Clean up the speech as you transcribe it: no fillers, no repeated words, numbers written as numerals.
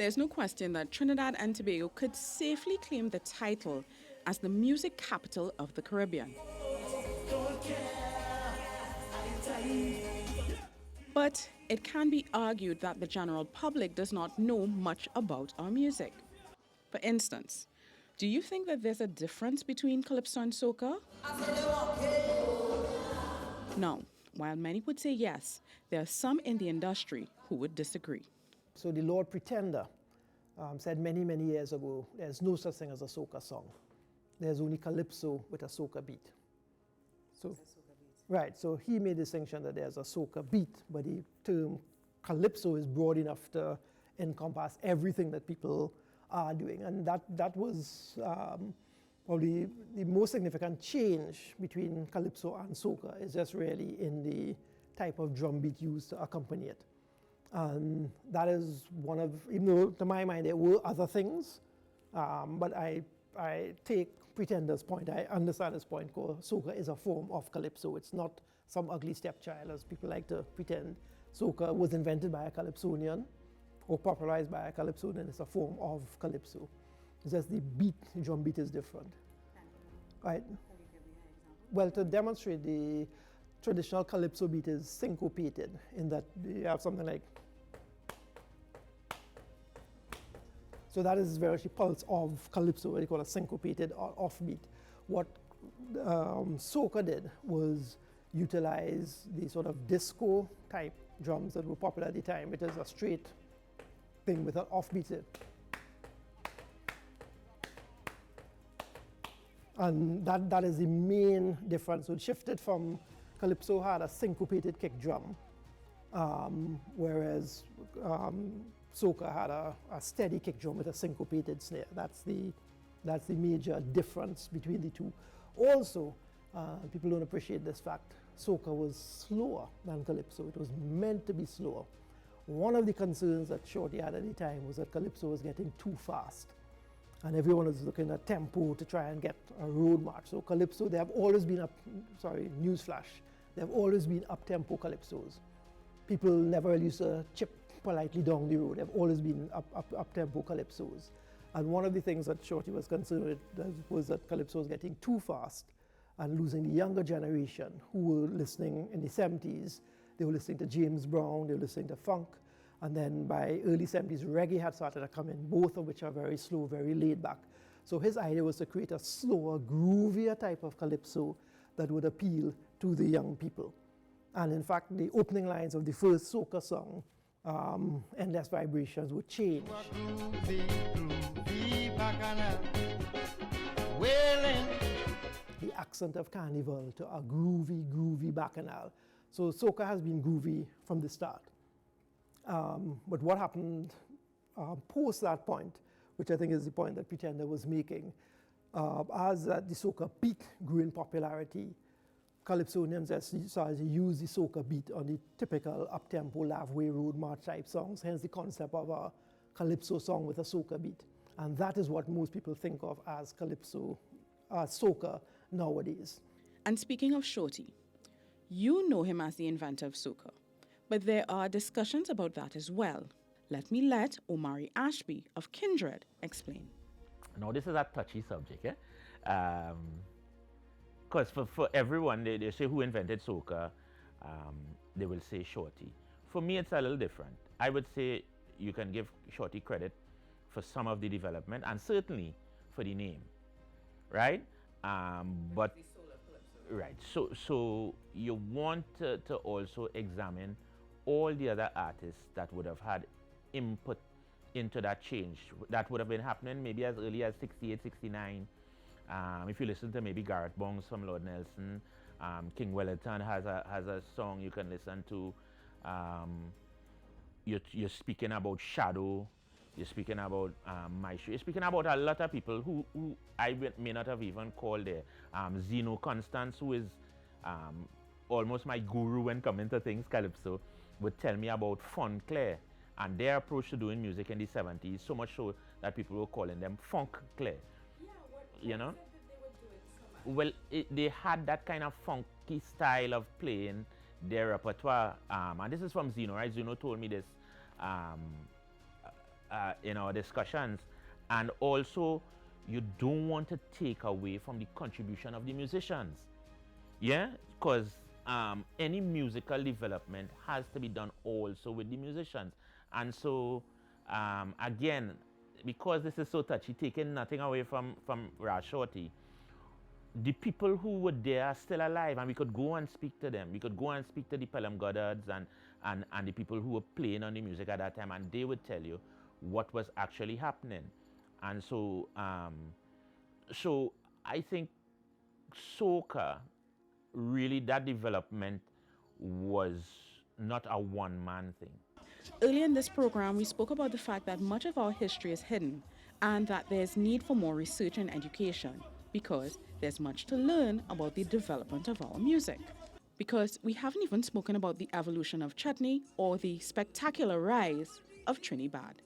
There's no question that Trinidad and Tobago could safely claim the title as the music capital of the Caribbean. But it can be argued that the general public does not know much about our music. For instance, do you think that there's a difference between calypso and soca? Now, while many would say yes, there are some in the industry who would disagree. So the Lord Pretender said many, many years ago, there's no such thing as a soca song. There's only calypso with a soca beat. So, right, so he made the distinction that there's a soca beat, but the term calypso is broad enough to encompass everything that people are doing. And that was probably the most significant change between calypso and soca is just really in the type of drum beat used to accompany it. And that is one of, even though to my mind there were other things, but I take Pretender's point, I understand his point, because soca is a form of calypso. It's not some ugly stepchild as people like to pretend. Soca was invented by a calypsonian or popularized by a calypsonian. It's a form of calypso. It's just the beat, the drum beat is different. Right? Can you give me an example? Well, to demonstrate, the traditional calypso beat is syncopated in that you have something like, so that is very much the pulse of calypso, what you call a syncopated or offbeat. What soca did was utilize the sort of disco type drums that were popular at the time. It is a straight thing with an offbeat. And that is the main difference. So it shifted from calypso had a syncopated kick drum, whereas soca had a steady kick drum with a syncopated snare. That's the major difference between the two. Also, people don't appreciate this fact, soca was slower than calypso. It was meant to be slower. One of the concerns that Shorty had at the time was that calypso was getting too fast. And everyone was looking at tempo to try and get a road march. So calypso, they have always been newsflash, they have always been up-tempo calypsos. People never used to chip politely down the road. They've always been up-tempo calypsos. And one of the things that Shorty was concerned with was that calypso was getting too fast and losing the younger generation who were listening in the 70s. They were listening to James Brown, they were listening to funk. And then by early 70s, reggae had started to come in, both of which are very slow, very laid back. So his idea was to create a slower, groovier type of calypso that would appeal to the young people. And in fact, the opening lines of the first soca song, Endless Vibrations, would change. The accent of carnival to a groovy bacchanal. So soca has been groovy from the start. But what happened post that point, which I think is the point that Pretender was making, as the soca beat grew in popularity, calypsonians started to use the soca beat on the typical up-tempo, Lavway road march type songs, hence the concept of a calypso song with a soca beat. And that is what most people think of as calypso, soca nowadays. And speaking of Shorty, you know him as the inventor of soca. But there are discussions about that as well. Let me let Omari Ashby of Kindred explain. Now, this is a touchy subject, because for everyone, they say who invented soca, they will say Shorty. For me, it's a little different. I would say you can give Shorty credit for some of the development and certainly for the name, right? But the soul of calypso. right. So you want to also examine all the other artists that would have had input into that change. That would have been happening maybe as early as 68, 69. If you listen to maybe Garrett Bongs from Lord Nelson, King Wellington has a song you can listen to. You're speaking about Shadow, you're speaking about Maestro, you're speaking about a lot of people who I may not have even called there. Zeno Constance, who is almost my guru when coming to things calypso, would tell me about Fun Claire and their approach to doing music in the 70s, so much so that people were calling them Funk Claire. Yeah, You know? said that they would do it so much? Well, they had that kind of funky style of playing their repertoire. And this is from Zeno, right? Zeno told me this in our discussions. And also, you don't want to take away from the contribution of the musicians. Yeah, because any musical development has to be done also with the musicians. And so, again, because this is so touchy, taking nothing away from Rashorty, the people who were there are still alive, and we could go and speak to them. We could go and speak to the Pelham Goddards and the people who were playing on the music at that time, and they would tell you what was actually happening. And so, so I think soca, really, that development was not a one-man thing. Earlier in this program, we spoke about the fact that much of our history is hidden and that there's need for more research and education because there's much to learn about the development of our music. Because we haven't even spoken about the evolution of chutney or the spectacular rise of Trinidad.